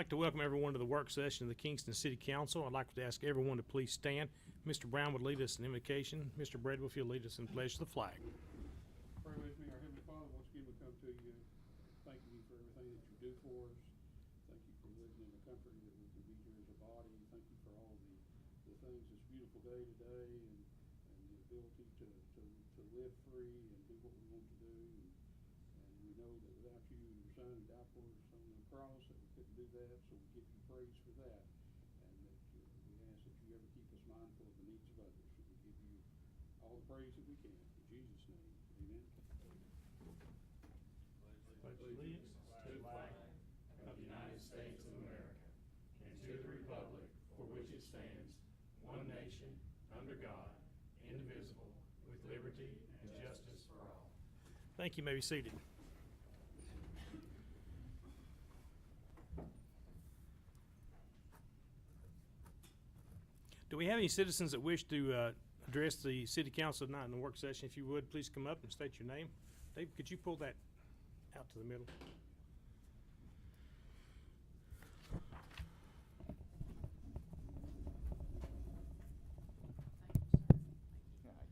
I'd like to welcome everyone to the work session of the Kingston City Council. I'd like to ask everyone to please stand. Mr. Brown would lead us in invocation. Mr. Bradwell, if you'll lead us in pledge to the flag. Pray with me. Our Heavenly Father, once again we come to you, thanking you for everything that you do for us. Thank you for living in the comfort that we can be here as a body. Thank you for all the things, this beautiful day today, and the ability to live free and do what we want to do. And we know that without you and your Son who died for us on the cross, that we couldn't do that, so we give you praise for that. And that we ask that you ever keep us mindful of the needs of others. So we give you all the praise that we can. In Jesus' name, amen. Pledge allegiance to the flag of the United States of America and to the republic for which it stands, one nation, under God, indivisible, with liberty and justice for all. Thank you. You may be seated. Do we have any citizens that wish to address the City Council tonight in the work session? If you would, please come up and state your name. Dave, could you pull that out to the middle?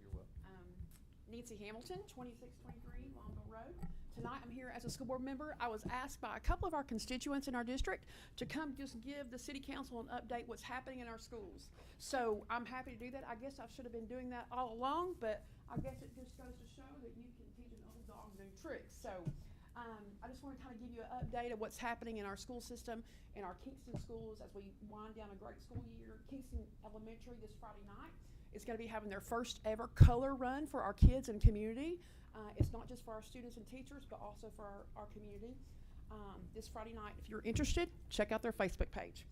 You're welcome. Nancy Hamilton, 2623 Longville Road. Tonight I'm here as a school board member. I was asked by a couple of our constituents in our district to come just give the City Council an update what's happening in our schools. So I'm happy to do that. I guess I should have been doing that all along, but I guess it just goes to show that you can teach an old dog new tricks. So I just want to kind of give you an update of what's happening in our school system, in our Kingston schools as we wind down a great school year. Kingston Elementary this Friday night is going to be having their first ever color run for our kids and community. It's not just for our students and teachers, but also for our community. This Friday night, if you're interested, check out their Facebook page.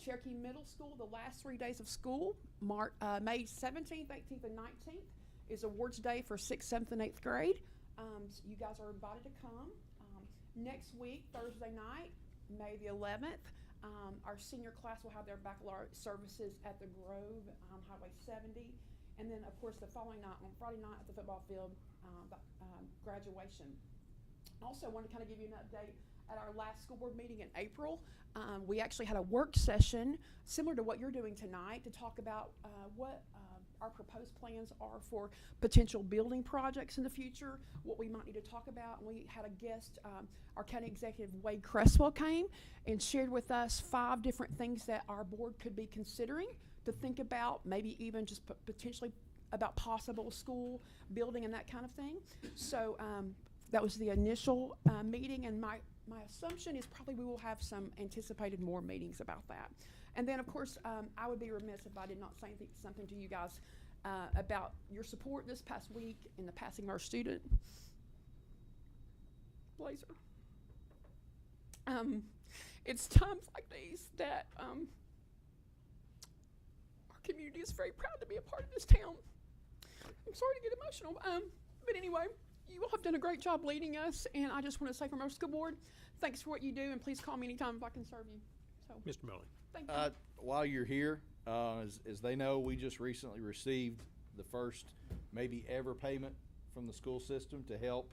Cherokee Middle School, the last 3 days of school, May 17th, 18th, and 19th, is awards day for 6th, 7th, and 8th grade. So you guys are invited to come. Next week, Thursday night, May the 11th, our senior class will have their baccalaureate services at the Grove, Highway 70. And then, of course, the following night, on Friday night at the football field, graduation. Also, I want to kind of give you an update. At our last school board meeting in April, we actually had a work session similar to what you're doing tonight to talk about what our proposed plans are for potential building projects in the future, what we might need to talk about. And we had a guest, our county executive, Wade Cresswell, came and shared with us 5 different things that our board could be considering to think about, maybe even just potentially about possible school building and that kind of thing. So that was the initial meeting, and my assumption is probably we will have some anticipated more meetings about that. And then, of course, I would be remiss if I did not say something to you guys about your support this past week in the passing of our student, Blazer. It's times like these that our community is very proud to be a part of this town. I'm sorry to get emotional, but anyway, you all have done a great job leading us, and I just want to say from our school board, thanks for what you do, and please call me anytime if I can serve you. So, Mr. Mellon. thank you. While you're here, as they know, we just recently received the first maybe ever payment from the school system to help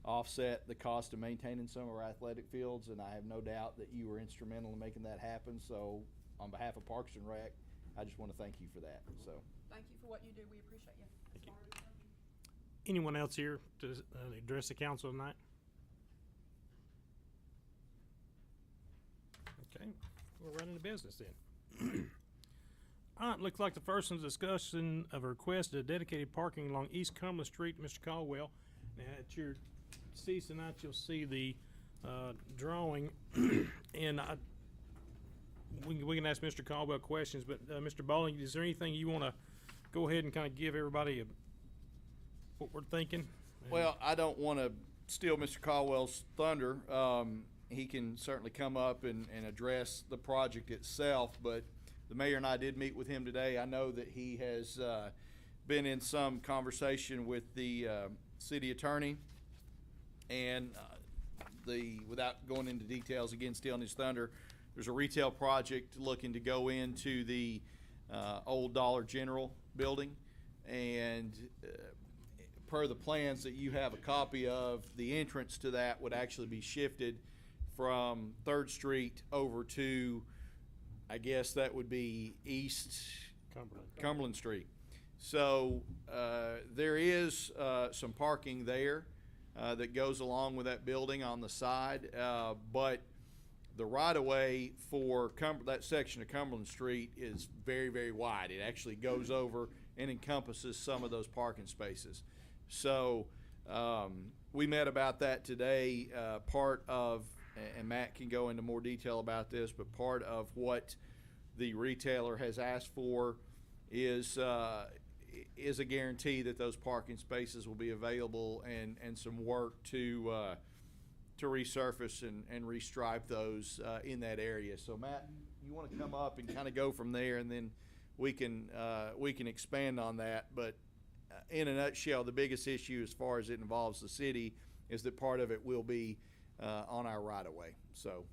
offset the cost of maintaining some of our athletic fields, and I have no doubt that you were instrumental in making that happen. So on behalf of Parks and Rec, I just want to thank you for that. So Thank you for what you do. We appreciate you. Thank you. Anyone else here to address the council tonight? Okay, we're running the business then. All right, looks like the first one's discussion of a request of dedicated parking along East Cumberland Street, Mr. Caldwell. Now, at your seats tonight, you'll see the drawing, and we can ask Mr. Caldwell questions, but Mr. Bowling, is there anything you want to go ahead and kind of give everybody what we're thinking? well, I don't want to steal Mr. Caldwell's thunder. He can certainly come up and address the project itself, but the mayor and I did meet with him today. I know that he has been in some conversation with the city attorney, and without going into details again, stealing his thunder, there's a retail project looking to go into the old Dollar General building, and per the plans that you have a copy of, the entrance to that would actually be shifted from 3rd Street over to, I guess that would be East Cumberland Street. So there is some parking there that goes along with that building on the side, but the right-of-way for that section of Cumberland Street is very, very wide. It actually goes over and encompasses some of those parking spaces. So we met about that today. Part of, and Matt can go into more detail about this, but part of what the retailer has asked for is a guarantee that those parking spaces will be available, and some work to resurface and restripe those in that area. So Matt, you want to come up and kind of go from there, and then we can expand on that. But in a nutshell, the biggest issue as far as it involves the city is that part of it will be on our right-of-way. So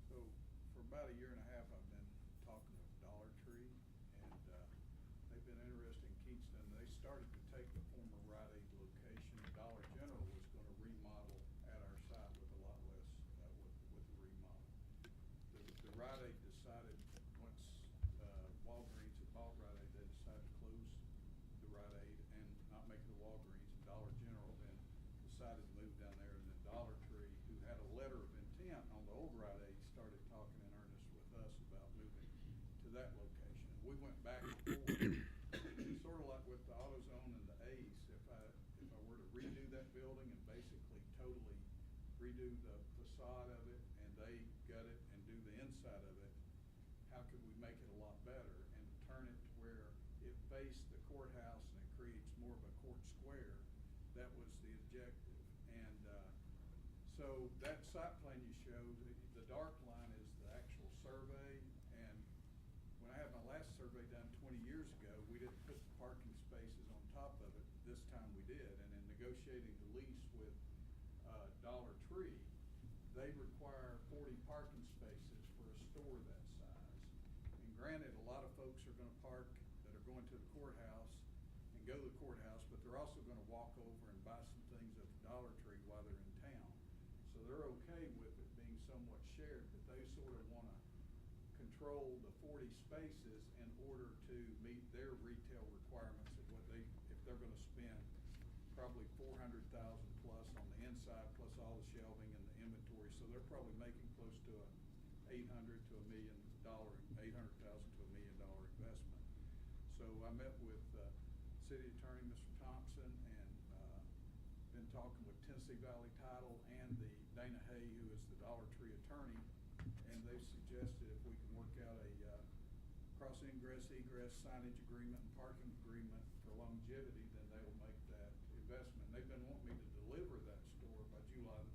for about a year and a half, I've been talking with Dollar Tree, and they've been interested in Kingston. They started to take the former Rite Aid location. Dollar General was going to remodel at our site with a lot less with the remodel. The Rite Aid decided once Walgreens had bought Rite Aid, they decided to close the Rite Aid and not make it a Walgreens. And Dollar General then decided to move down there, and then Dollar Tree, who had a letter of intent on the old Rite Aid, started talking in earnest with us about moving to that location. We went back and forth. Sort of like with the AutoZone and the Ace, if I were to redo that building and basically totally redo the facade of it, and they gut it and do the inside of it, how could we make it a lot better and turn it to where it faced the courthouse and it creates more of a court square? That was the objective. And so that site plan you showed, the dark line is the actual survey. And when I had my last survey done 20 years ago, we didn't put the parking spaces on top of it. This time we did. And in negotiating the lease with Dollar Tree, they require 40 parking spaces for a store that size. And granted, a lot of folks are going to park that are going to the courthouse and go to the courthouse, but they're also going to walk over and buy some things at the Dollar Tree while they're in town. So they're okay with it being somewhat shared, but they sort of want to control the 40 spaces in order to meet their retail requirements of what if they're going to spend probably $400,000 plus on the inside, plus all the shelving and the inventory. So they're probably making close to a $800,000 to $1 million investment. So I met with City Attorney Mr. Thompson, and been talking with Tennessee Valley Title and the Dana Hay, who is the Dollar Tree attorney, and they've suggested if we can work out a cross ingress egress signage agreement and parking agreement for longevity, then they will make that investment. They've been wanting me to deliver that store by July the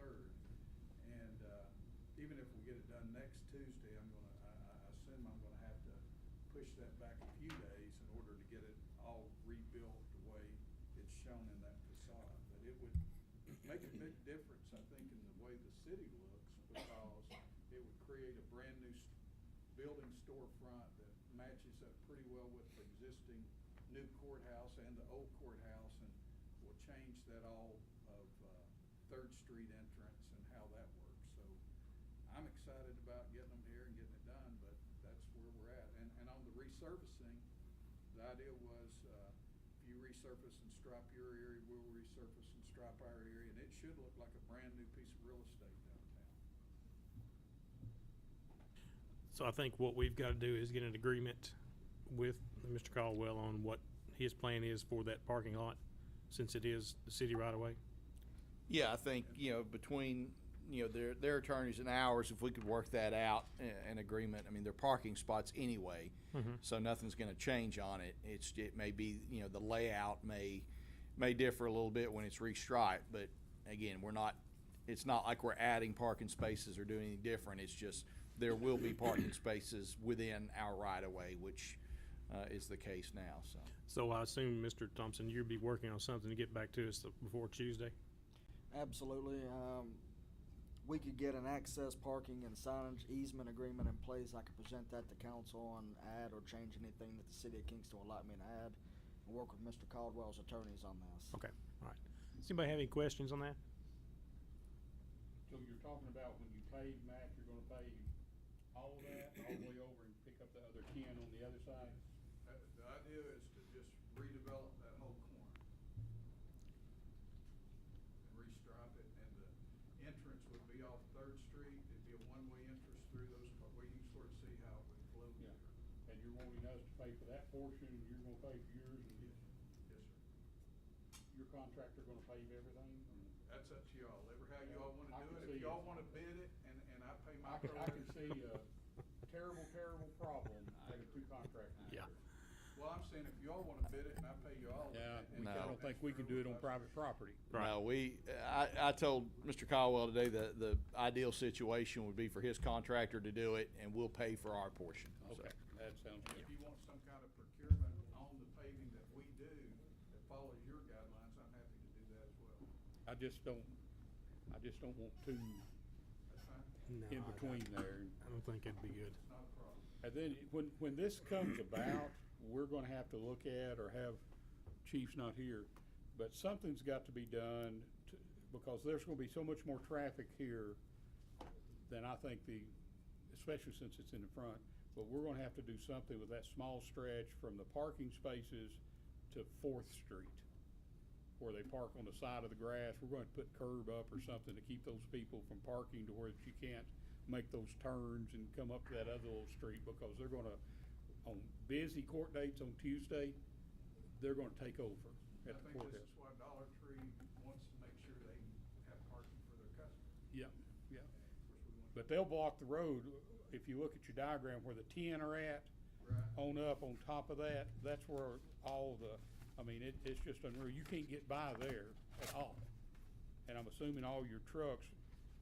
23rd, and even if we get it done next Tuesday, I assume I'm gonna have to push that back a few days in order to get it all rebuilt the way it's shown in that facade. But it would make a big difference, I think, in the way the city looks, because it would create a brand new building storefront that matches up pretty well with the existing new courthouse and the old courthouse, and will change that all of 3rd Street entrance and how that works. So I'm excited about getting them here and getting it done, but that's where we're at. And on the resurfacing, the idea was if you resurface and stripe your area, we'll resurface and stripe our area, and it should look like a brand new piece of real estate downtown. So I think what we've got to do is get an agreement with Mr. Caldwell on what his plan is for that parking lot, since it is the city right away. yeah, I think, between, their attorneys and ours, if we could work that out, an agreement. I mean, they're parking spots anyway, so nothing's going to change on it. It may be, the layout may differ a little bit when it's restriped, but again, it's not like we're adding parking spaces or doing anything different. It's just there will be parking spaces within our right-of-way, which is the case now. So I assume, Mr. Thompson, you'd be working on something to get back to us before Tuesday? Absolutely. We could get an access parking and signage easement agreement in place. I could present that to council and add or change anything that the city of Kingston would like me to add, and work with Mr. Caldwell's attorneys on this. Okay, all right. Does anybody have any questions on that? So you're talking about when you pave, Matt, you're gonna pave all of that, all the way over and pick up the other 10 on the other side? The idea is to just redevelop that whole corner. And restripe it, and the entrance would be off Third Street. It'd be a one-way entrance through those, where you can sort of see how it would flow Yeah. through. And you're wanting us to pay for that portion, and you're gonna pay for yours, and Yes, sir. your contractor gonna pave everything? That's up to y'all, ever how you all I wanna do can it. see If y'all it. wanna bid it, and I pay my I can prorated. see a terrible problem having two contractors. Yeah. Well, I'm saying if y'all wanna bid it and I pay you all. of it, Yeah, and No. I don't think we can do it on private property. Right. No, I told Mr. Caldwell today that the ideal situation would be for his contractor to do it, and we'll pay for our portion. So, Okay, that sounds good. If you want some kind of procurement on the paving that we do that follows your guidelines, I'm happy to do that as well. I just don't want two That's fine, No, in between there. I don't think that'd be good. it's not a problem. And then when this comes about, we're gonna have to look at, or have, Chief's not here, but something's got to be done to, because there's gonna be so much more traffic here than I think especially since it's in the front, but we're gonna have to do something with that small stretch from the parking spaces to Fourth Street, where they park on the side of the grass. We're going to put curb up or something to keep those people from parking to where you can't make those turns and come up to that other little street, because they're gonna, on busy court dates on Tuesday, they're gonna take over I at the think this courthouse. is why Dollar Tree wants to make sure they have parking for their customers. Yeah, yeah. And of course, we want. But they'll block the road. If you look at your diagram where the 10 are at, Right. on up, on top of that, that's where all it's just unreal. You can't get by there at all. And I'm assuming all your trucks,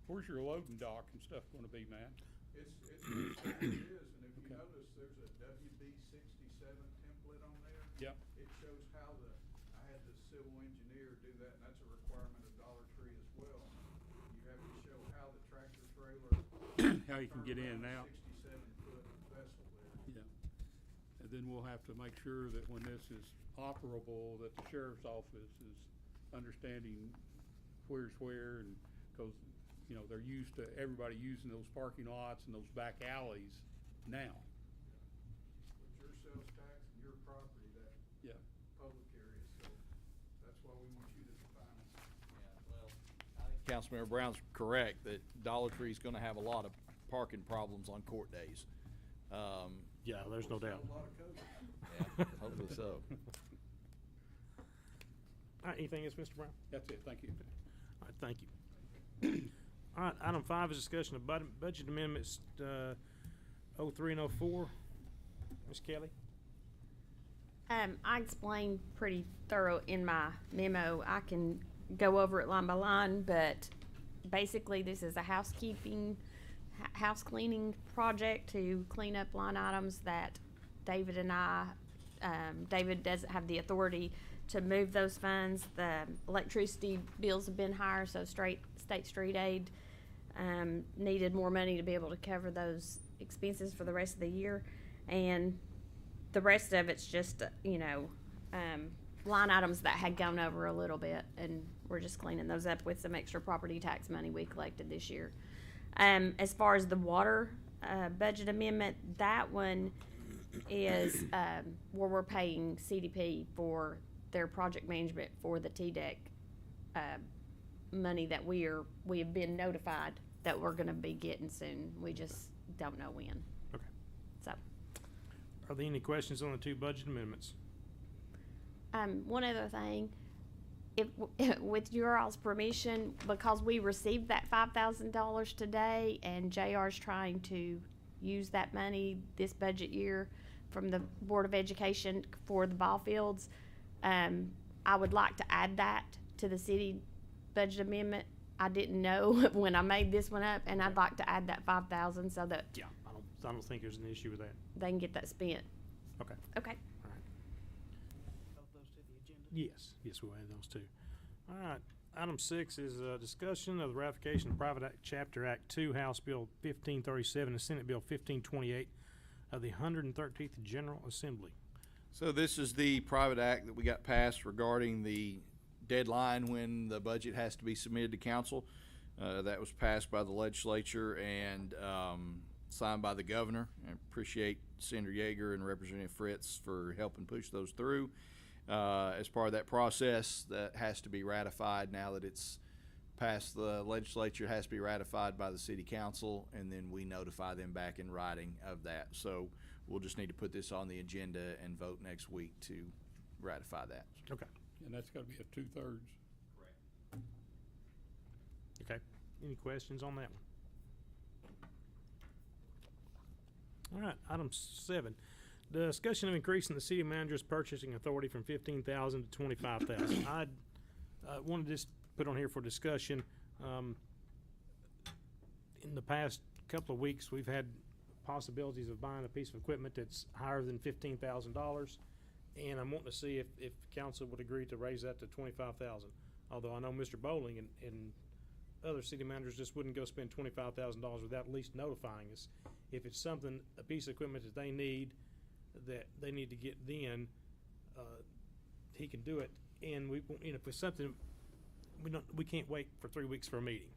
where's your loading dock and stuff gonna be, man? It is, and if you Okay. notice, there's a WB 67 template on there. Yep. It shows how I had the civil engineer do that, and that's a requirement of Dollar Tree as well. You have to show how the tractor trailer. How you can get in and turn out. around a 67-foot vessel there. Yeah. And then we'll have to make sure that when this is operable, that the sheriff's office is understanding where's where, and, cause, they're used to everybody using those parking lots and those back alleys now. With your sales tax and your property, that Yeah. public area, so that's why we want you to define it. Councilmember Brown's correct that Dollar Tree's gonna have a lot of parking problems on court days. Yeah, there's no doubt. A lot of code. Yeah, hopefully so. All right, anything else, Mr. Brown? That's it, thank you. All right, thank you. All right, item 5 is discussion of budget amendments, 03 and 04. Ms. Kelly? I explained pretty thorough in my memo. I can go over it line by line, but basically this is a house cleaning project to clean up line items that David and I, David doesn't have the authority to move those funds. The electricity bills have been higher, so state street aid needed more money to be able to cover those expenses for the rest of the year. And the rest of it's just, line items that had gone over a little bit, and we're just cleaning those up with some extra property tax money we collected this year. As far as the water budget amendment, that one is where we're paying CDP for their project management for the TDEC money that we have been notified that we're going to be getting soon. We just don't know when. Okay. So. Are there any questions on the 2 budget amendments? One other thing, if with your all's permission, because we received that $5,000 today, and JR's trying to use that money this budget year from the Board of Education for the ball fields, I would like to add that to the city budget amendment. I didn't know when I made this one up, and I'd like to add that $5,000 so that Yeah, I don't think there's an issue with that. they can get that spent. Okay. Okay. All right. Yes, we'll add those 2. All right, item 6 is a discussion of the ratification of Private Act Chapter Act 2, House Bill 1537 and Senate Bill 1528 of the 113th General Assembly. So this is the private act that we got passed regarding the deadline when the budget has to be submitted to council. That was passed by the legislature and signed by the governor. I appreciate Senator Yeager and Representative Fritz for helping push those through. As part of that process, that has to be ratified now that it's passed the legislature. It has to be ratified by the city council, and then we notify them back in writing of that. So we'll just need to put this on the agenda and vote next week to ratify that. Okay. And that's gotta be a 2/3. Okay. Any questions on that one? All right, item 7. Discussion of increasing the city manager's purchasing authority from 15,000 to 25,000. I wanted to just put on here for discussion. In the past couple of weeks, we've had possibilities of buying a piece of equipment that's higher than $15,000, and I'm wanting to see if council would agree to raise that to 25,000. Although I know Mr. Bowling and other city managers just wouldn't go spend $25,000 without at least notifying us. If it's something, a piece of equipment that they need to get then, he can do it. And we, if it's something, we can't wait for 3 weeks for a meeting.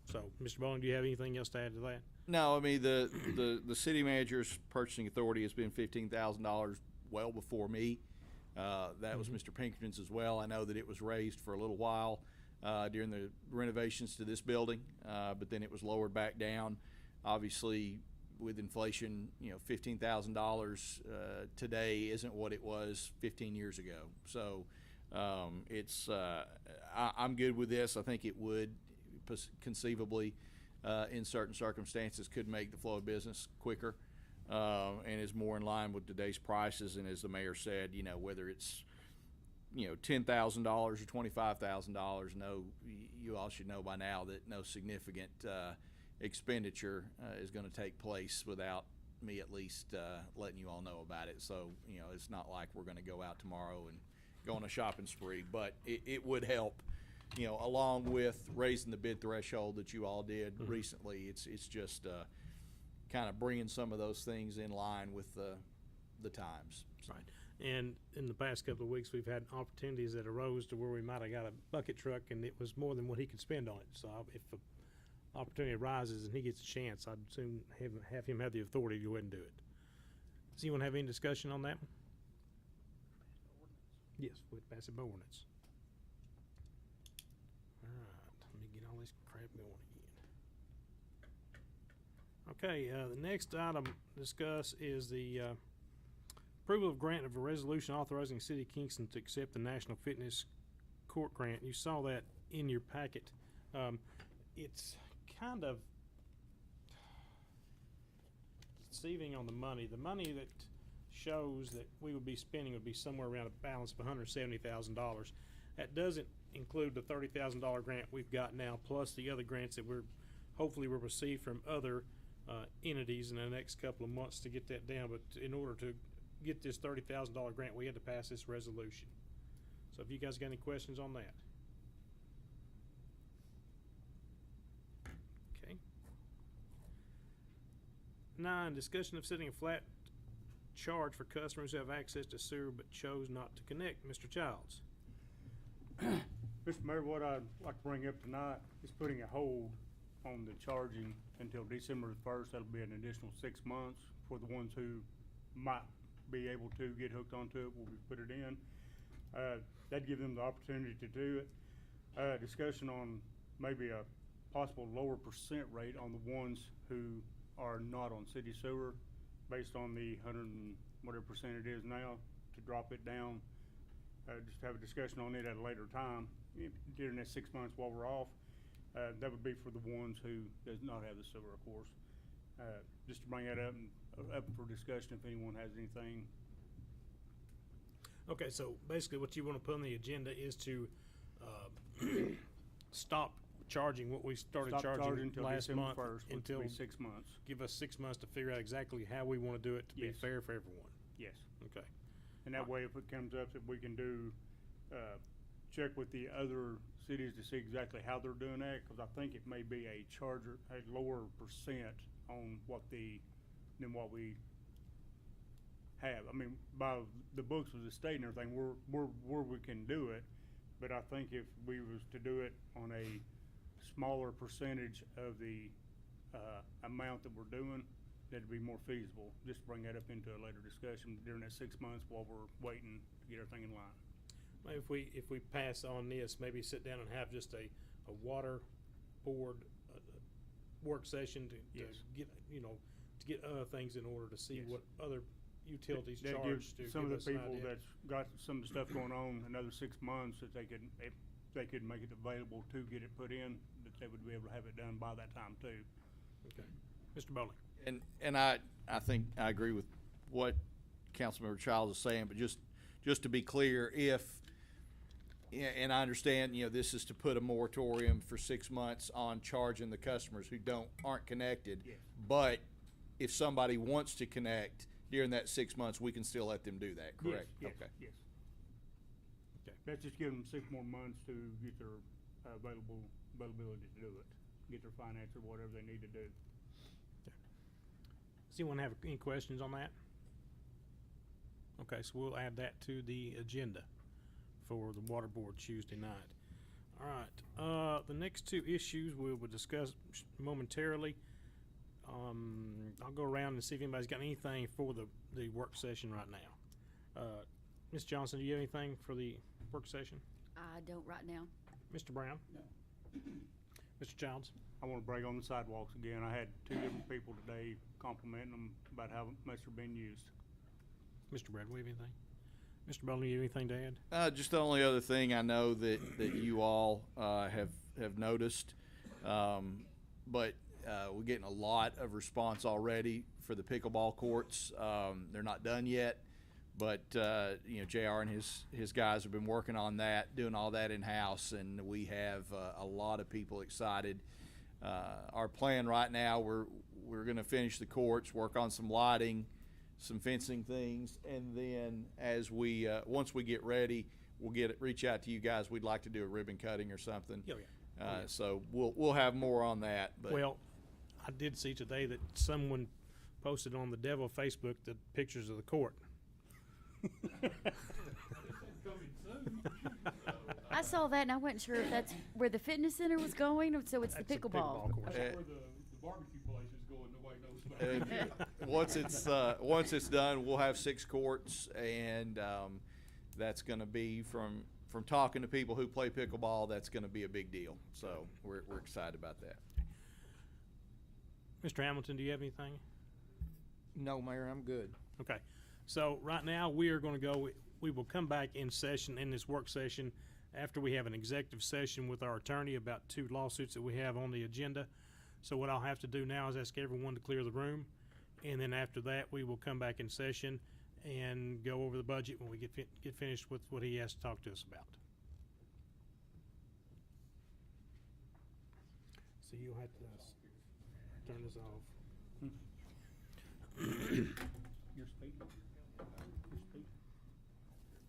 So, Mr. Bowling, do you have anything else to add to that? No, I mean, the city manager's purchasing authority has been $15,000 well before me. That was Mr. Pinkerton's as well. I know that it was raised for a little while during the renovations to this building, but then it was lowered back down. Obviously, with inflation, $15,000 today isn't what it was 15 years ago. So I'm good with this. I think it would conceivably, in certain circumstances, could make the flow of business quicker and is more in line with today's prices. And as the mayor said, whether it's $10,000 or $25,000, you all should know by now that no significant expenditure is going to take place without me at least letting you all know about it. So it's not like we're going to go out tomorrow and go on a shopping spree, but it would help. Along with raising the bid threshold that you all did recently, it's just kind of bringing some of those things in line with the times. Right. And in the past couple of weeks, we've had opportunities that arose to where we might have got a bucket truck, and it was more than what he could spend on it. So if an opportunity arises and he gets a chance, I'd soon have him have the authority to go ahead and do it. Does anyone have any discussion on that one? Yes, we'd pass it by ordinance. All right, let me get all this crap going again. Okay, the next item to discuss is the approval of grant of a resolution authorizing the City of Kingston to accept the National Fitness Court grant. You saw that in your packet. It's kind of deceiving on the money. The money that shows that we would be spending would be somewhere around a balance of $170,000. That doesn't include the $30,000 grant we've got now, plus the other grants that hopefully we'll receive from other entities in the next couple of months to get that down. But in order to get this $30,000 grant, we had to pass this resolution. So if you guys got any questions on that? Okay. 9, discussion of setting a flat charge for customers who have access to sewer but chose not to connect. Mr. Childs. Mr. Mayor, what I'd like to bring up tonight is putting a hold on the charging until December the 1st. That'll be an additional 6 months for the ones who might be able to get hooked onto it. We'll put it in. That'd give them the opportunity to do it. Discussion on maybe a possible lower percent rate on the ones who are not on city sewer, based on the 100 and whatever percent it is now, to drop it down. Just have a discussion on it at a later time during that 6 months while we're off. That would be for the ones who does not have the sewer, of course. Just to bring that up for discussion if anyone has anything. Okay, so basically what you want to put on the agenda is to stop charging what we started charging until last December month 1st, which until will be 6 months. give us 6 months to figure out exactly how we want to do it to be Yes. fair for everyone. Yes. Okay. And that way, if it comes up that we can do, check with the other cities to see exactly how they're doing that, because I think it may be a lower percent on than what we have. I mean, by the books of the state and everything, we're where we can do it, but I think if we was to do it on a smaller percentage of the, amount that we're doing, that'd be more feasible. Just bring that up into a later discussion during that 6 months while we're waiting to get everything in line. Maybe if we pass on this, maybe sit down and have just a water board work session to Yes. get, to get other things in order to see Yes. what other utilities That charge gives to some give of us the an people idea. that's got some of the stuff going on, another 6 months, that they could, if they could make it available to get it put in, that they would be able to have it done by that time too. Okay. Mr. Bowling? And I think I agree with what Councilmember Childs is saying, but just to be clear, and I understand, this is to put a moratorium for 6 months on charging the customers who aren't connected. Yes. But if somebody wants to connect during that 6 months, we can still let them do that, correct? Yes, Okay. yes. Okay. That's just giving them 6 more months to get their availability to do it, get their finance or whatever they need to do. Does anyone have any questions on that? Okay, so we'll add that to the agenda for the water board Tuesday night. All right, the next two issues we will discuss momentarily. I'll go around and see if anybody's got anything for the work session right now. Ms. Johnson, do you have anything for the work session? I don't right now. Mr. Brown? No. Mr. Childs? I want to brag on the sidewalks again. I had 2 different people today complimenting them about how much they're being used. Mr. Brad, we have anything? Mr. Bowling, you have anything to add? Just the only other thing I know that you all have noticed, but we're getting a lot of response already for the pickleball courts. They're not done yet, but JR and his guys have been working on that, doing all that in house, and we have a lot of people excited. Our plan right now, we're going to finish the courts, work on some lighting, some fencing things, and then as we once we get ready, we'll reach out to you guys. We'd like to do a ribbon cutting or something. Oh, yeah. So we'll have more on that. But Well, I did see today that someone posted on the Devil Facebook the pictures of the court. I saw that and I wasn't sure if that's where the fitness center was going, or so it's the That's a pickleball. course. That's where the barbecue place is going, nobody knows about it. once it's done, we'll have 6 courts, and that's going to be from talking to people who play pickleball. That's going to be a big deal. So we're excited about that. Mr. Hamilton, do you have anything? No, Mayor, I'm good. Okay. So right now we are going to we will come back in session, in this work session, after we have an executive session with our attorney about 2 lawsuits that we have on the agenda. So what I'll have to do now is ask everyone to clear the room, and then after that we will come back in session and go over the budget when we get finished with what he has to talk to us about. So you'll have to turn this off.